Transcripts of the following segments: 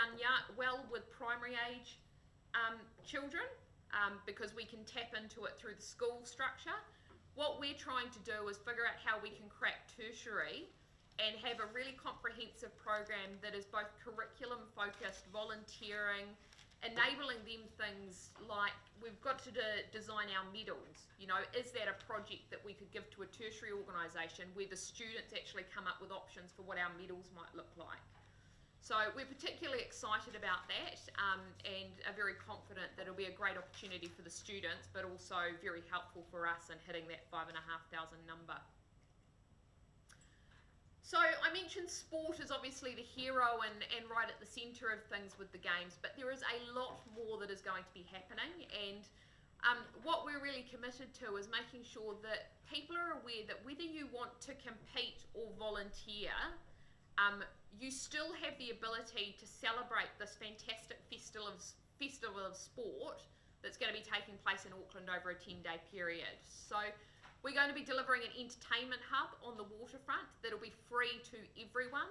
done well with primary age children because we can tap into it through the school structure. What we're trying to do is figure out how we can crack tertiary and have a really comprehensive program that is both curriculum focused, volunteering, enabling them things like we've got to design our medals. You know, is that a project that we could give to a tertiary organisation where the students actually come up with options for what our medals might look like? So we're particularly excited about that and are very confident that it'll be a great opportunity for the students, but also very helpful for us in hitting that 5,500 number. So I mentioned sport is obviously the hero and right at the centre of things with the games, but there is a lot more that is going to be happening, and what we're really committed to is making sure that people are aware that whether you want to compete or volunteer, you still have the ability to celebrate this fantastic festival of sport that's going to be taking place in Auckland over a 10-day period. So we're going to be delivering an entertainment hub on the waterfront that'll be free to everyone.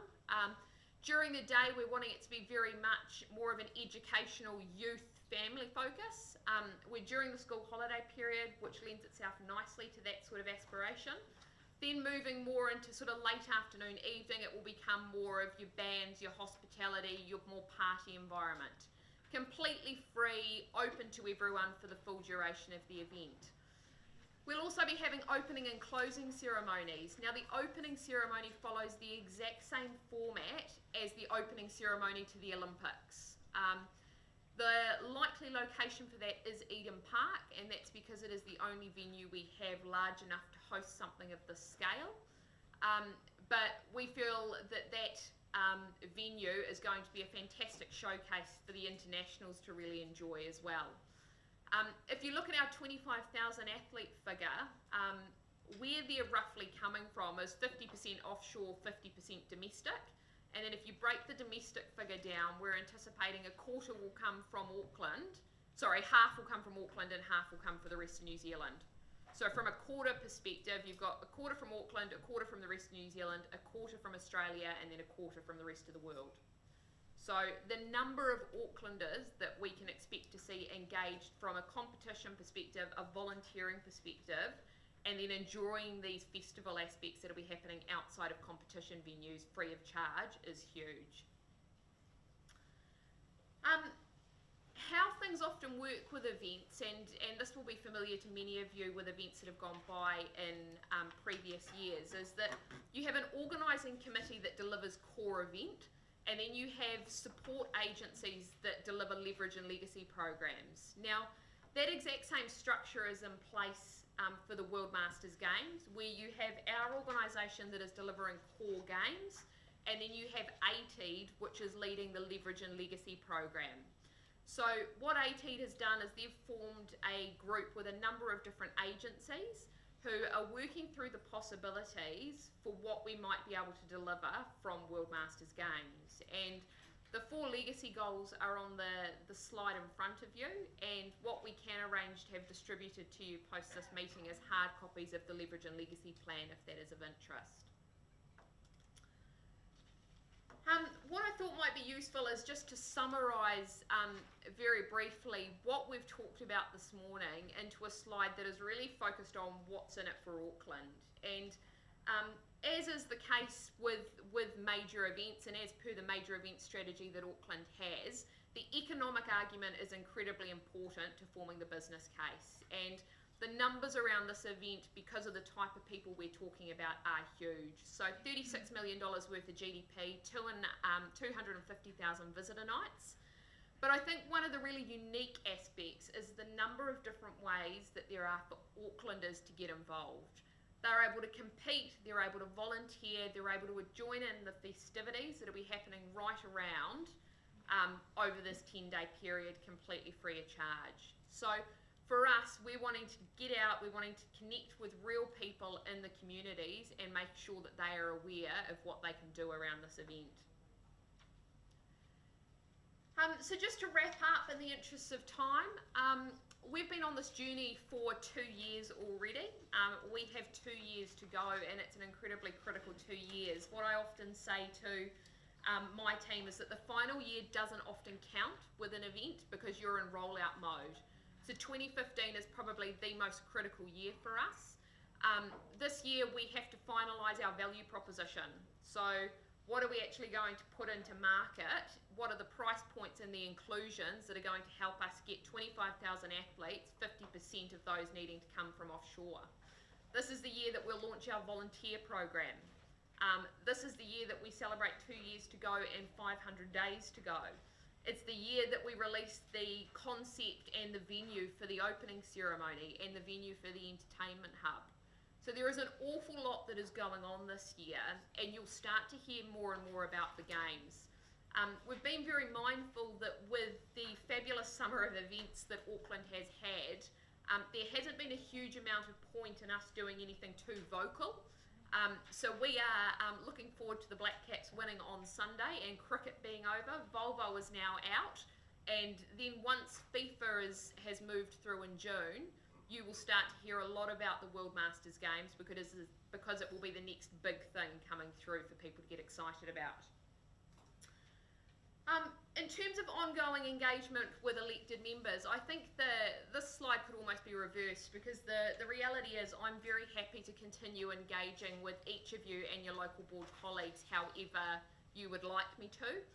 During the day, we're wanting it to be very much more of an educational youth family focus. We're during the school holiday period, which lends itself nicely to that sort of aspiration. Then moving more into sort of late afternoon, evening, it will become more of your bands, your hospitality, your more party environment. Completely free, open to everyone for the full duration of the event. We'll also be having opening and closing ceremonies. Now the opening ceremony follows the exact same format as the opening ceremony to the Olympics. The likely location for that is Eden Park, and that's because it is the only venue we have large enough to host something of this scale. But we feel that venue is going to be a fantastic showcase for the internationals to really enjoy as well. If you look at our 25,000 athlete figure, where they're roughly coming from is 50% offshore, 50% domestic. And then if you break the domestic figure down, we're anticipating a quarter will come from Auckland. Sorry, half will come from Auckland and half will come for the rest of New Zealand. So from a quarter perspective, you've got a quarter from Auckland, a quarter from the rest of New Zealand, a quarter from Australia, and then a quarter from the rest of the world. So the number of Aucklanders that we can expect to see engaged from a competition perspective, a volunteering perspective, and then enjoying these festival aspects that will be happening outside of competition venues free of charge is huge. How things often work with events, and this will be familiar to many of you with events that have gone by in previous years, is that you have an organising committee that delivers core event, and then you have support agencies that deliver leverage and legacy programs. Now, that exact same structure is in place for the World Masters Games, where you have our organisation that is delivering core games, and then you have ATEED, which is leading the leverage and legacy program. So what ATEED has done is they've formed a group with a number of different agencies who are working through the possibilities for what we might be able to deliver from World Masters Games. And the 4 legacy goals are on the slide in front of you, and what we can arrange to have distributed to you post this meeting is hard copies of the leverage and legacy plan if that is of interest. What I thought might be useful is just to summarise very briefly what we've talked about this morning into a slide that is really focused on what's in it for Auckland. And as is the case with major events, and as per the major event strategy that Auckland has, the economic argument is incredibly important to forming the business case. And the numbers around this event, because of the type of people we're talking about, are huge. So $36 million worth of GDP, 250,000 visitor nights. But I think one of the really unique aspects is the number of different ways that there are for Aucklanders to get involved. They're able to compete, they're able to volunteer, they're able to join in the festivities that will be happening right around over this 10-day period completely free of charge. So for us, we're wanting to get out, we're wanting to connect with real people in the communities and make sure that they are aware of what they can do around this event. So just to wrap up in the interests of time, we've been on this journey for 2 years already. We have 2 years to go, and it's an incredibly critical 2 years. What I often say to my team, is that the final year doesn't often count with an event because you're in rollout mode. So 2015 is probably the most critical year for us. This year we have to finalise our value proposition. So what are we actually going to put into market? What are the price points and the inclusions that are going to help us get 25,000 athletes, 50% of those needing to come from offshore? This is the year that we'll launch our volunteer program. This is the year that we celebrate 2 years to go and 500 days to go. It's the year that we release the concept and the venue for the opening ceremony and the venue for the entertainment hub. So there is an awful lot that is going on this year, and you'll start to hear more and more about the games. We've been very mindful that with the fabulous summer of events that Auckland has had, there hasn't been a huge amount of point in us doing anything too vocal. So we are looking forward to the Black Caps winning on Sunday and cricket being over. Volvo is now out, and then once FIFA has moved through in June, you will start to hear a lot about the World Masters Games because it will be the next big thing coming through for people to get excited about. In terms of ongoing engagement with elected members, I think this slide could almost be reversed because the reality is I'm very happy to continue engaging with each of you and your local board colleagues however you would like me to.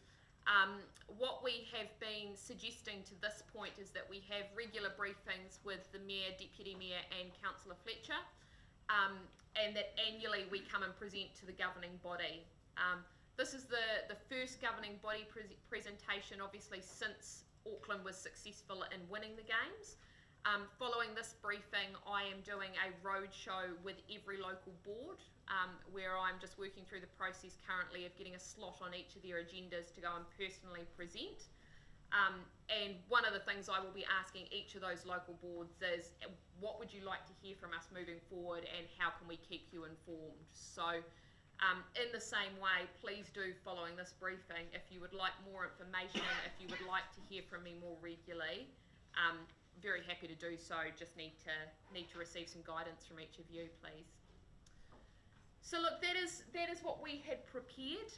What we have been suggesting to this point is that we have regular briefings with the Mayor, Deputy Mayor and Councillor Fletcher, and that annually we come and present to the governing body. This is the first governing body presentation, obviously, since Auckland was successful in winning the games. Following this briefing, I am doing a roadshow with every local board, where I'm just working through the process currently of getting a slot on each of their agendas to go and personally present. And one of the things I will be asking each of those local boards is, what would you like to hear from us moving forward, and how can we keep you informed? So, in the same way, please do, following this briefing, if you would like more information, if you would like to hear from me more regularly, very happy to do so. Just need to receive some guidance from each of you, please. So look, that is what we had prepared.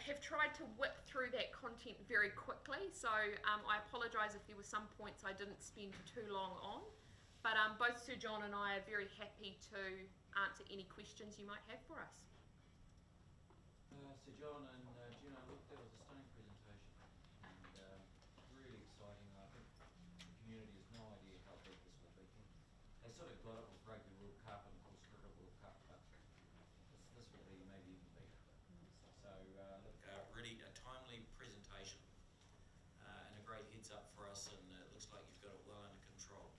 Have tried to whip through that content very quickly, so I apologise if there were some points I didn't spend too long on, but both Sir John and I are very happy to answer any questions you might have for us. Sir John and Gina, look, that was a stunning presentation and really exciting. I think the community has no idea how big this will be. They sort of got it with Rugby World Cup and of course Cricket World Cup, but this will be maybe even bigger. So look, really a timely presentation and a great heads up for us, and it looks like you've got it well under control.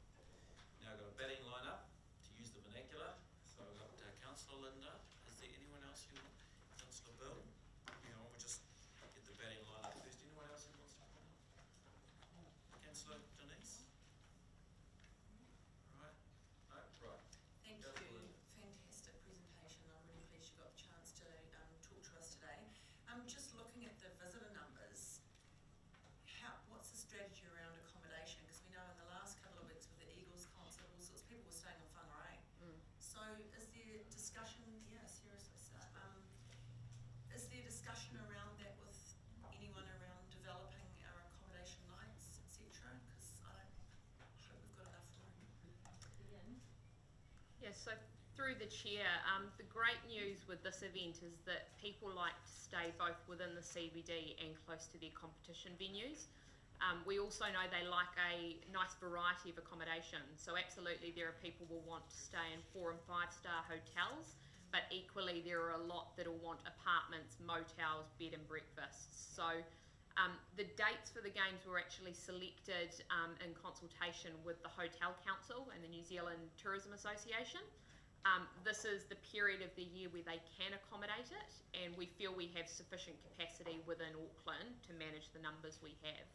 Now I've got a batting lineup, to use the vernacular. So I've got Councillor Linda. Is there anyone else who wants? Councillor Bill? You know, we'll just get the batting lineup first. Anyone else who wants to come in? Councillor Denise? Right? No? Right. Thank you. Fantastic presentation. I'm really pleased you got the chance to talk to us today. Just looking at the visitor numbers, what's the strategy around accommodation? Because we know in the last couple of weeks with the Eagles concert, all sorts of people were staying on whangārei. So is there discussion, is there discussion around that with anyone around developing our accommodation nights, etc.? Because I hope we've got enough room. Yes, so through the chair, the great news with this event is that people like to stay both within the CBD and close to their competition venues. We also know they like a nice variety of accommodation, so absolutely there are people who will want to stay in 4- and 5-star hotels, but equally there are a lot that will want apartments, motels, bed and breakfasts. So the dates for the games were actually selected in consultation with the Hotel Council and the New Zealand Tourism Association. This is the period of the year where they can accommodate it, and we feel we have sufficient capacity within Auckland to manage the numbers we have.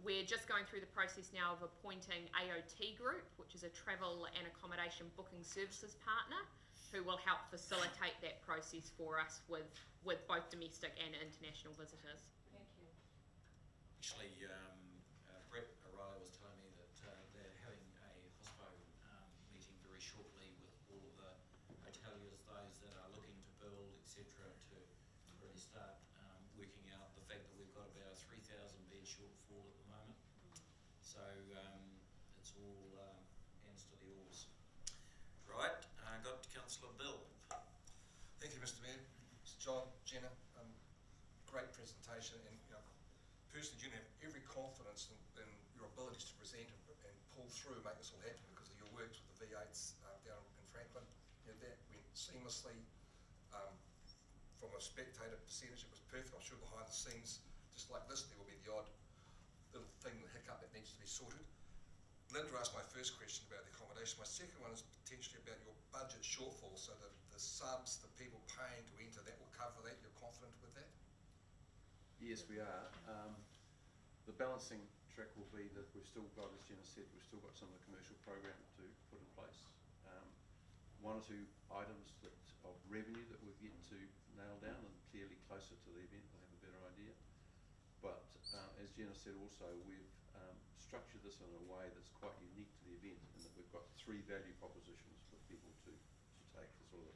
We're just going through the process now of appointing AOT Group, which is a travel and accommodation booking services partner, who will help facilitate that process for us with both domestic and international visitors. Thank you. Actually, Brett O'Reilly was telling me that they're having a hospo meeting very shortly with all of the hoteliers, those that are looking to build, etc., to really start So it's all hands to the oars. Right, got Councillor Bill. Thank you, Mr. Mayor. It's John, Jenna, great presentation, and personally, Jenna, have every confidence in your abilities to present and pull through, make this all happen because of your works with the V8s down in Franklin. That went seamlessly. From a spectator percentage, it was perfect. I'm sure behind the scenes, just like this, there will be the odd little thing, the hiccup that needs to be sorted. Linda asked my first question about the accommodation. My second one is potentially about your budget shortfall, so that the subs, the people paying to enter, that will cover that. You're confident with that? Yes, we are. The balancing track will be that we've still got, as Jenna said, we've still got some of the commercial program to put in place. One or two items of revenue that we're getting to nail down, and clearly closer to the event we'll have a better idea. But as Jenna said also, we've structured this in a way that's quite unique to the event, in that we've got 3 value propositions for people to take the sort of,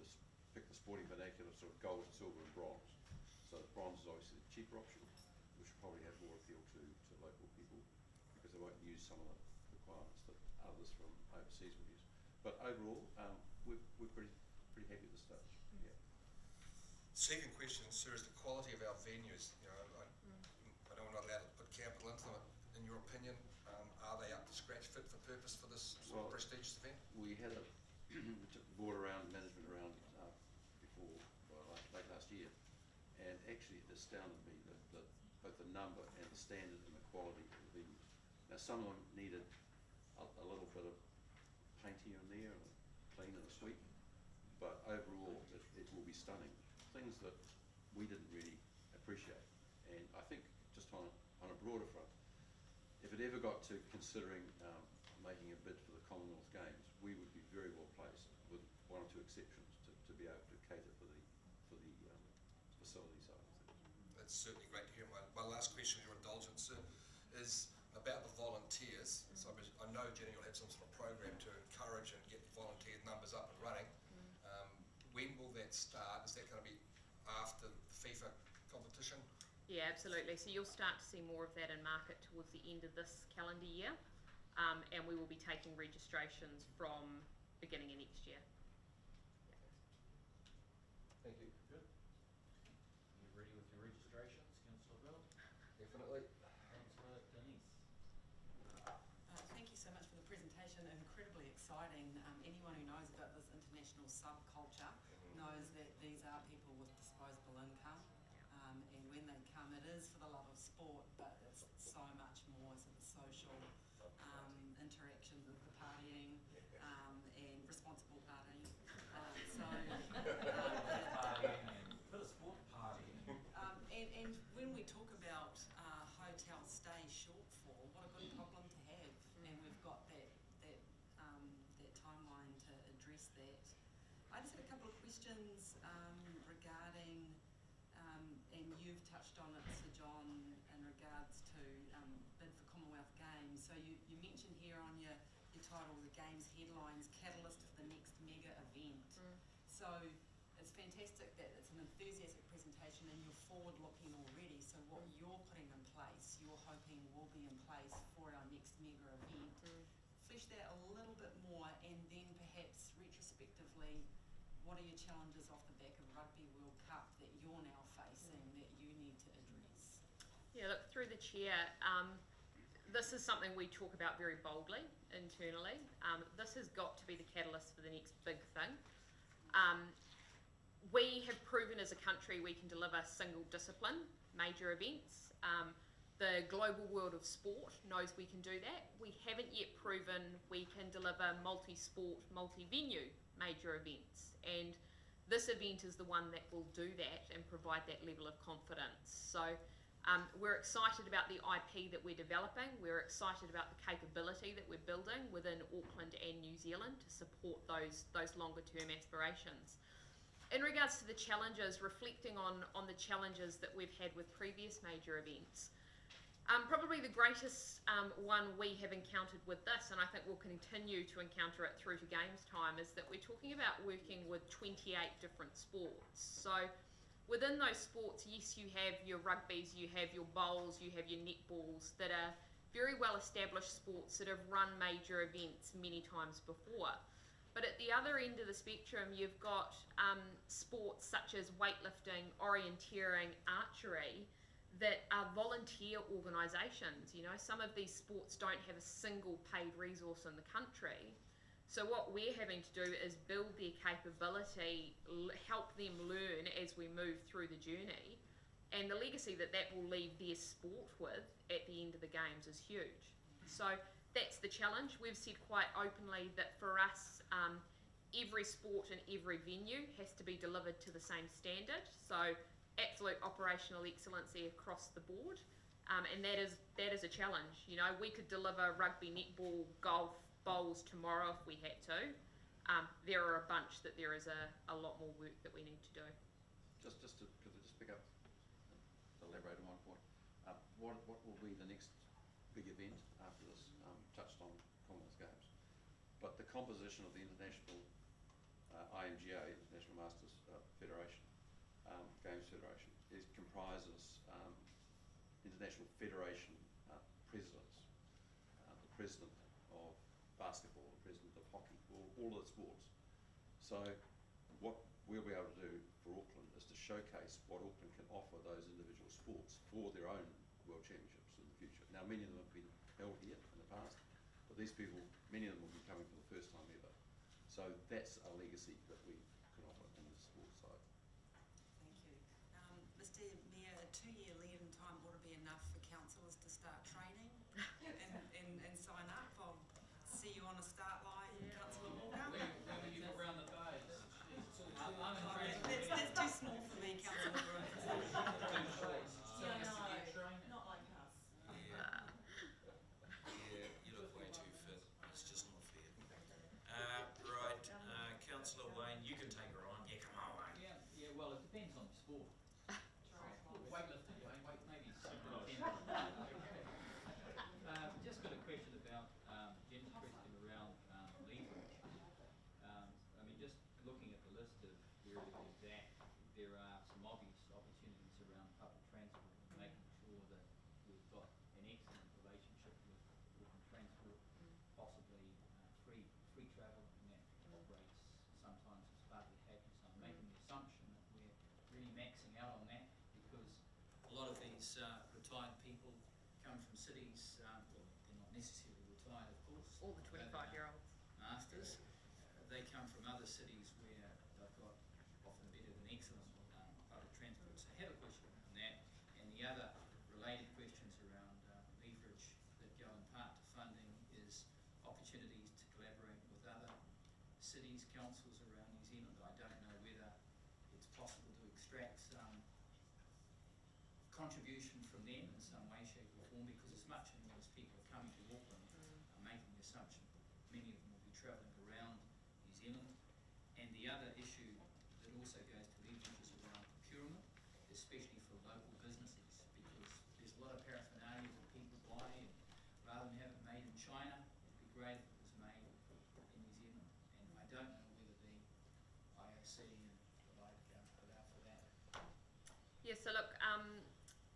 just pick the sporting vernacular, sort of gold, silver and bronze. So the bronze is obviously the cheaper option, which will probably have more appeal to local people because they won't use some of the requirements that others from overseas will use. But overall, we're pretty happy at this stage. Yeah. Second question, sir, is the quality of our venues. I know we're not allowed to put capital into them. In your opinion, are they up to scratch, fit for purpose for this sort of prestigious event? We had a board around, management around before, late last year, and actually it astounded me that both the number and the standard and the quality of the venues. Now some of them needed a little bit of paint here and there, and a clean and a sweep, but overall it will be stunning. Things that we didn't really appreciate, and I think just on a broader front, if it ever got to considering making a bid for the Commonwealth Games, we would be very well placed, with 1 or 2 exceptions, to be able to cater for the facility side of things. That's certainly great to hear. My last question, with your indulgence, sir, is about the volunteers. So I know, Jenny, you'll have some sort of program to encourage and get the volunteer numbers up and running. When will that start? Is that going to be after the FIFA competition? Yeah, absolutely. So you'll start to see more of that in market towards the end of this calendar year, and we will be taking registrations from beginning of next year. Thank you. Good. You ready with your registrations, Councillor Bill? Definitely. Councillor Denise. Thank you so much for the presentation. Incredibly exciting. Anyone who knows about this international subculture knows that these are people with disposable income, and when they come, it is for the love of sport, but it's so much more sort of social interaction with the partying and responsible partying. Partying and bit of sport partying. And when we talk about hotel stay shortfall, what a good problem to have, and we've got that timeline to address that. I just had a couple of questions regarding, and you've touched on it, Sir John, in regards to bid for Commonwealth Games. So you mentioned here on your title, the Games headlines, catalyst for the next mega event. So it's fantastic that it's an enthusiastic presentation and you're forward-looking already. So what you're putting in place, you're hoping will be in place for our next mega event. Flesh that a little bit more, and then perhaps retrospectively, what are your challenges off the back of Rugby World Cup that you're now facing that you need to address? Yeah, look, through the chair, this is something we talk about very boldly internally. This has got to be the catalyst for the next big thing. We have proven as a country we can deliver single discipline major events. The global world of sport knows we can do that. We haven't yet proven we can deliver multi-sport, multi-venue major events. And this event is the one that will do that and provide that level of confidence. So we're excited about the IP that we're developing. We're excited about the capability that we're building within Auckland and New Zealand to support those longer term aspirations. In regards to the challenges, reflecting on the challenges that we've had with previous major events, probably the greatest one we have encountered with this, and I think we'll continue to encounter it through to games time, is that we're talking about working with 28 different sports. So within those sports, yes, you have your rugbies, you have your bowls, you have your netballs that are very well established sports that have run major events many times before. But at the other end of the spectrum, you've got sports such as weightlifting, orienteering, archery, that are volunteer organisations. You know, some of these sports don't have a single paid resource in the country. So what we're having to do is build their capability, help them learn as we move through the journey. And the legacy that will leave their sport with at the end of the games is huge. So that's the challenge. We've said quite openly that for us, every sport and every venue has to be delivered to the same standard. So absolute operational excellency across the board, and that is a challenge. You know, we could deliver rugby, netball, golf, bowls tomorrow if we had to. There are a bunch that there is a lot more work that we need to do. Just to pick up, elaborate on one point. What will be the next big event after this? Touched on Commonwealth Games, but the composition of the international IMGA, International Masters Federation. Games Federation, it comprises International Federation presidents, the president of basketball, the president of hockey, all of the sports. So what we'll be able to do for Auckland is to showcase what Auckland can offer those individual sports for their own World Championships in the future. Now, many of them have been held here in the past, but these people, many of them will be coming for the first time ever. So that's a legacy that we can offer in the sports side. Mr. Mayor, a 2-year lead in time ought to be enough for councillors to start training and sign up. I'll see you on a start line, Councillor Walker. When you go around the base, I'm That's too small for me, Councillor Brooks. Not like us. Yeah, you look way too fit. It's just not fair. Right, Councillor Wayne, you can take her on. Yeah, come on, Wayne. Yeah, well, it depends on the sport. Weightlifting, maybe superintendent. Just got a question about Jen's question around leverage. I mean, just looking at the list of where it is at, there are some obvious opportunities around public transport, making sure that we've got an excellent relationship with Auckland Transport, possibly free travel, and that operates sometimes as part of the package. So I'm making the assumption that we're really maxing out on that, because A lot of these retired people come from cities, well, they're not necessarily retired, of course. All the 25-year-olds. Masters. They come from other cities where they've got often better than excellent public transport. So I have a question on that. And the other related questions around leverage that go in part to funding is opportunities to collaborate with other cities, councils around New Zealand. I don't know whether it's possible to extract some contribution from them in some way, shape or form, because as much and more as people are coming to Auckland, I'm making the assumption many of them will be travelling around New Zealand. And the other issue that also goes to leverage is around procurement, especially for local businesses, because there's a lot of paraphernalia that people buy, and rather than have it made in China, it'd be great if it was made in New Zealand. And I don't know whether the IOC and the like allow for that. Yeah, so look,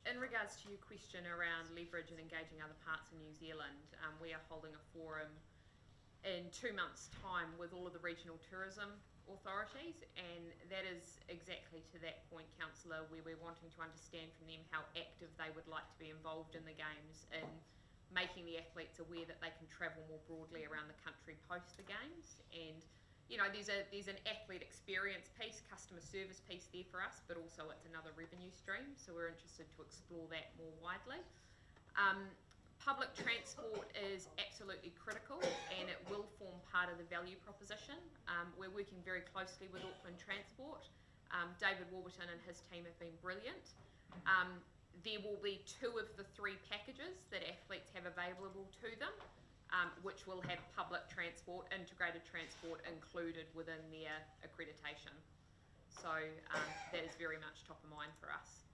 in regards to your question around leverage and engaging other parts of New Zealand, we are holding a forum in 2 months' time with all of the regional tourism authorities, and that is exactly to that point, Councillor, where we're wanting to understand from them how active they would like to be involved in the Games, in making the athletes aware that they can travel more broadly around the country post the Games. And you know, there's an athlete experience piece, customer service piece there for us, but also it's another revenue stream, so we're interested to explore that more widely. Public transport is absolutely critical, and it will form part of the value proposition. We're working very closely with Auckland Transport. David Warburton and his team have been brilliant. There will be 2 of the 3 packages that athletes have available to them, which will have public transport, integrated transport included within their accreditation. So that is very much top of mind for us.